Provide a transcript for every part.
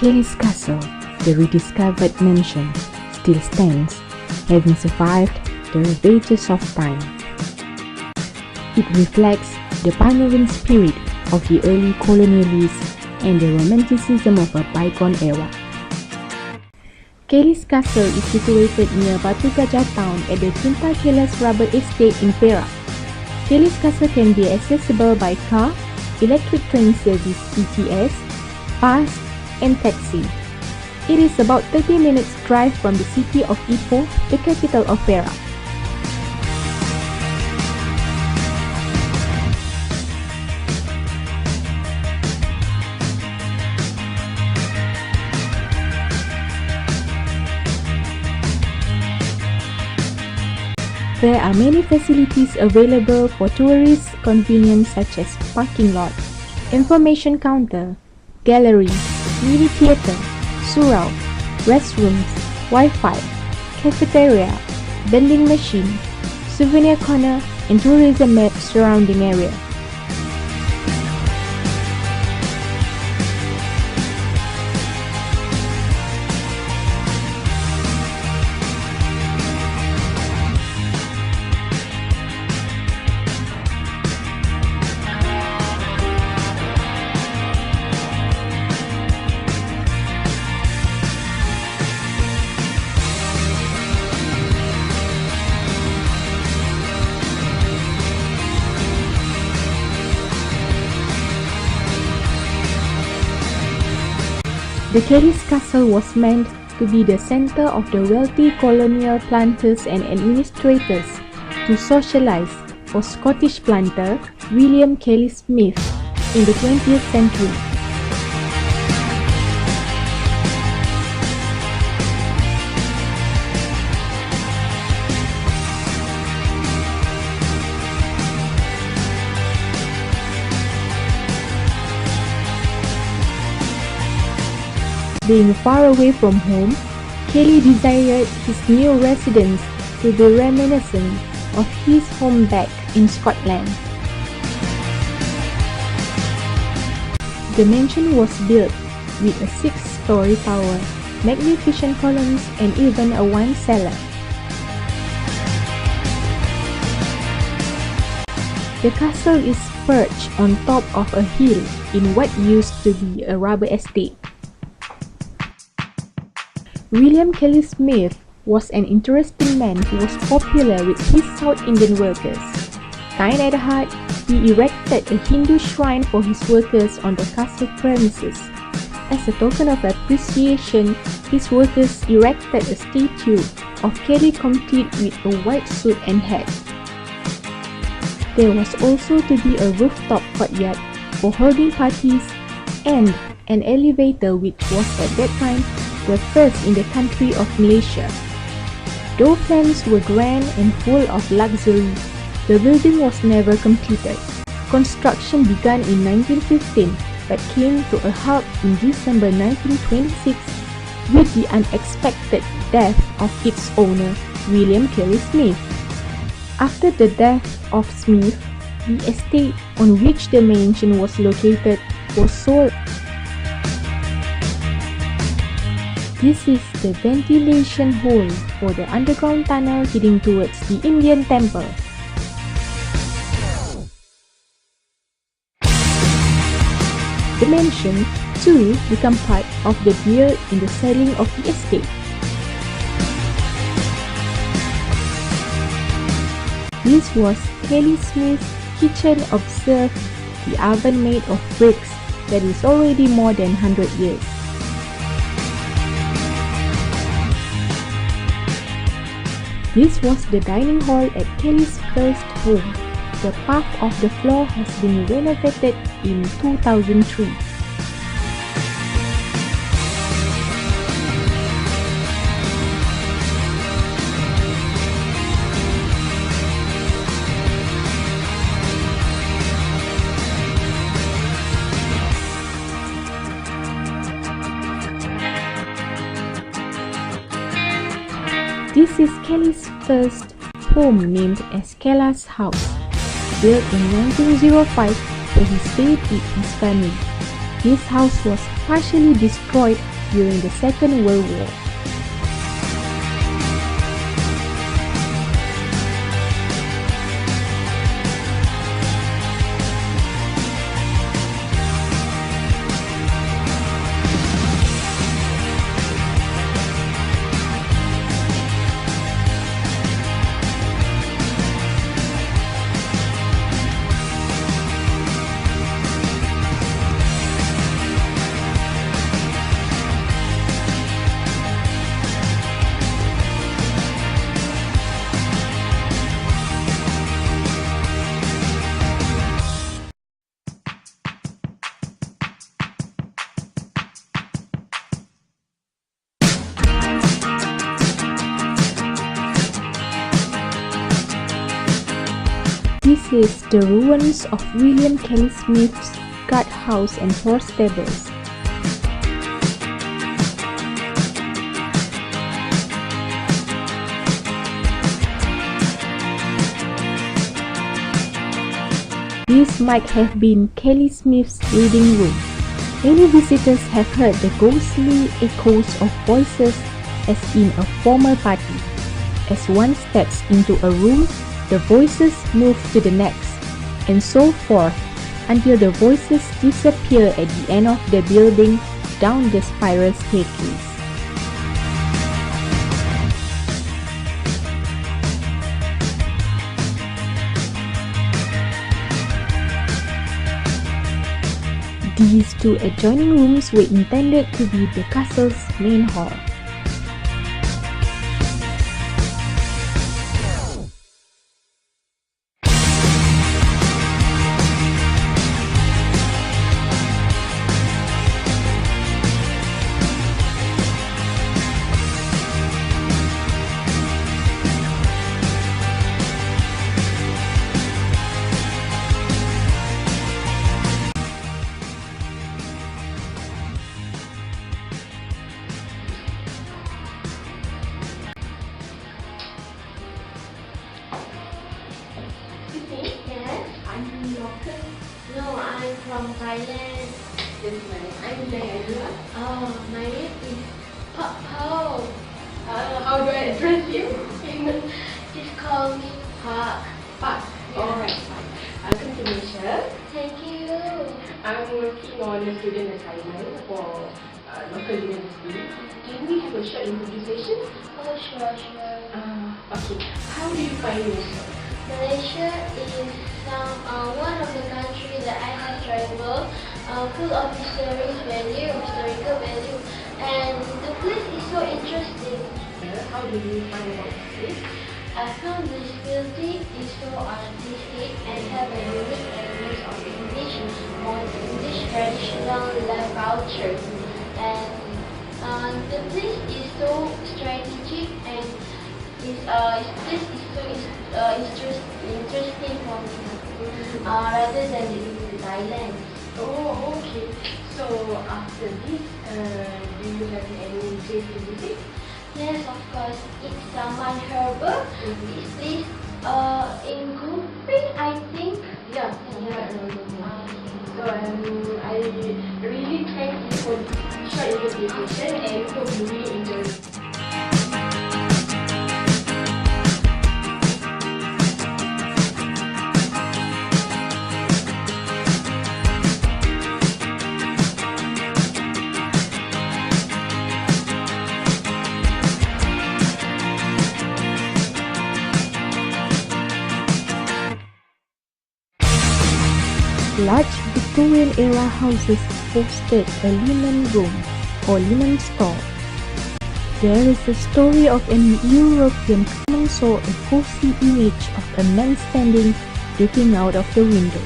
Kellie's castle, the rediscovered mansion, still stands, having survived the ravages of time. It reflects the pioneering spirit of the early colonialists and the romanticism of a bygone era. Kellie's castle is situated near Batu Gajah town at the Cinta Kellas rubber estate in Perak. Kellie's castle can be accessible by car, electric train service ETS, bus, and taxi. It is about 30 minutes drive from the city of Ipoh, the capital of Perak. There are many facilities available for tourist convenience such as parking lot, information counter, gallery, movie theater, surau, restrooms, Wi-Fi, cafeteria, vending machine, souvenir corner, and tourism map surrounding area. The Kellie's castle was meant to be the center of the wealthy colonial planters and administrators to socialize for Scottish planter William Kellie Smith in the 20th century. Being far away from home, Kellie desired his new residence to be reminiscent of his home back in Scotland. The mansion was built with a 6-story tower, magnificent columns, and even a wine cellar. The castle is perched on top of a hill in what used to be a rubber estate. William Kellie Smith was an interesting man who was popular with his South Indian workers. Kind at heart, he erected a Hindu shrine for his workers on the castle premises. As a token of appreciation, his workers erected a statue of Kellie complete with a white suit and hat. There was also to be a rooftop courtyard for holding parties and an elevator which was at that time the first in the country of Malaysia. Though plans were grand and full of luxury, the building was never completed. Construction began in 1915 but came to a halt in December 1926 with the unexpected death of its owner, William Kellie Smith. After the death of Smith, the estate on which the mansion was located was sold. This is the ventilation hole for the underground tunnel leading towards the Indian temple. The mansion, too, became part of the deal in the selling of the estate. This was Kellie Smith's kitchen. Observe the oven made of bricks that is already more than 100 years. This was the dining hall at Kellie's first home. The path of the floor has been renovated in 2003. This is Kellie's first home, named as Kella's house, built in 1905 where he stayed with his family. This house was partially destroyed during the Second World War. This is the ruins of William Kellie Smith's guardhouse and horse stables. This might have been Kellie Smith's reading room. Many visitors have heard the ghostly echoes of voices as in a formal party. As one steps into a room, the voices move to the next, and so forth until the voices disappear at the end of the building down the spiral staircase. These two adjoining rooms were intended to be the castle's main hall. No, I'm from Thailand. Yes, ma'am. I'm Diana. Oh, my name is Pao. How do I address you? Just call me Park. Park. Yeah. Alright, fine. Welcome to Malaysia. Thank you. I'm working on a student assignment for local university. Can we have a short introduction? Oh, sure. Okay. How do you find Malaysia? Malaysia is one of the countries that I have traveled, full of historical value, and the place is so interesting. How do you find about this place? I found this building is so artistic and have a unique elements of English traditional life culture. And the place is so strategic and this is so interesting for me rather than in Thailand. Oh, okay. So after this, do you have any place to visit? Yes, of course. It's Saman Harbour. This place in Kuping, I think. Yeah. So I really thank you for the short invitation and hope you really enjoy it. Large Victorian-era houses hosted a linen room or linen store. There is a story of an European who saw a cozy image of a man standing looking out of the window.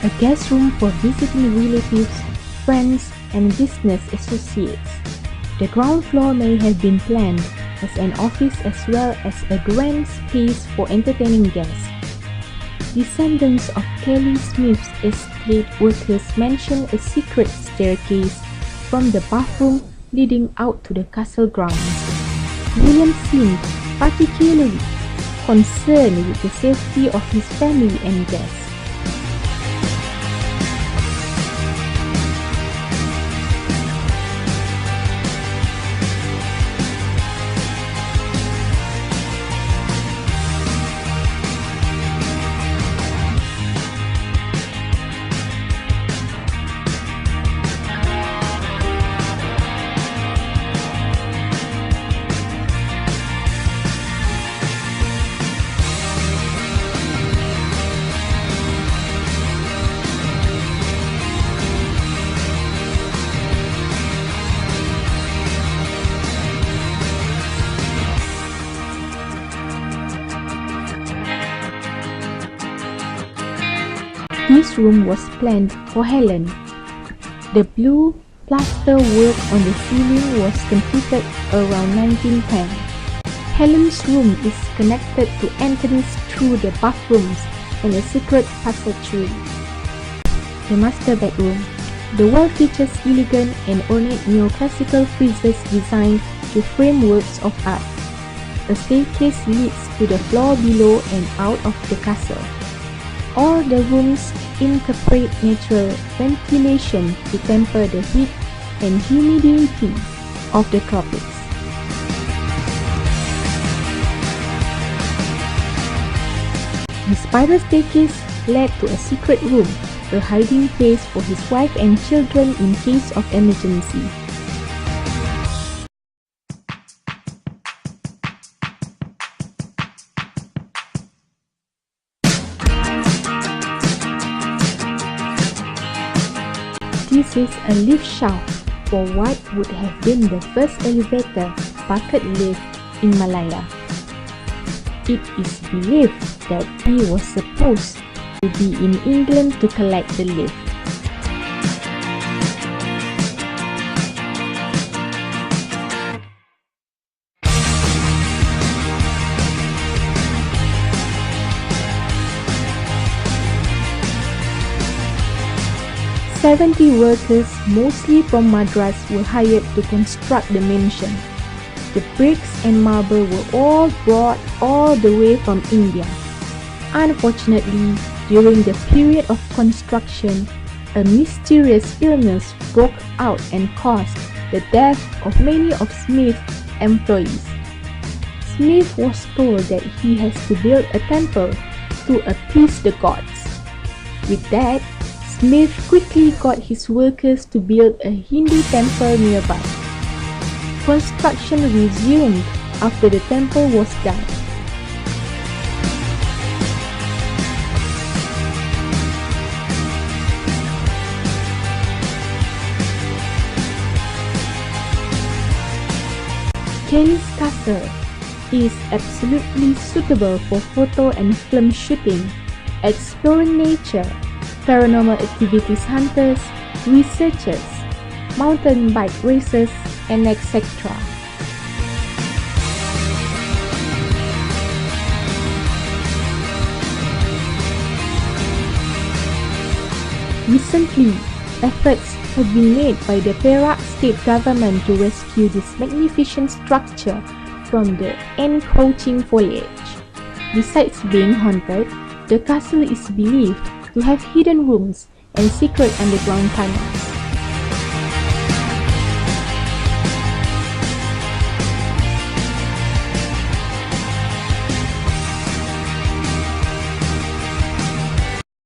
A guest room for visiting relatives, friends, and business associates. The ground floor may have been planned as an office as well as a grand space for entertaining guests. Descendants of Kellie Smith's estate workers mention a secret staircase from the bathroom leading out to the castle grounds. William seemed particularly concerned with the safety of his family and guests. This room was planned for Helen. The blue plaster work on the ceiling was completed around 1910. Helen's room is connected to Anthony's through the bathrooms and a secret passageway. The master bedroom. The wall features elegant and ornate neoclassical friezes designed to frame works of art. A staircase leads to the floor below and out of the castle. All the rooms incorporate natural ventilation to temper the heat and humidity of the tropics. The spiral staircase led to a secret room, a hiding place for his wife and children in case of emergency. This is a lift shaft for what would have been the first elevator bucket lift in Malaya. It is believed that he was supposed to be in England to collect the lift. "70 workers, mostly from Madras, were hired to construct the mansion. The bricks and marble were all brought all the way from India. Unfortunately, during the period of construction, a mysterious illness broke out and caused the death of many of Smith's employees. Smith was told that he has to build a temple to appease the gods. With that, Smith quickly got his workers to build a Hindu temple nearby. Construction resumed after the temple was done. Kellie's castle is absolutely suitable for photo and film shooting, exploring nature, paranormal activities hunters, researchers, mountain bike racers, and etc. Recently, efforts have been made by the Perak state government to rescue this magnificent structure from the encroaching foliage. Besides being haunted, the castle is believed to have hidden rooms and secret underground tunnels.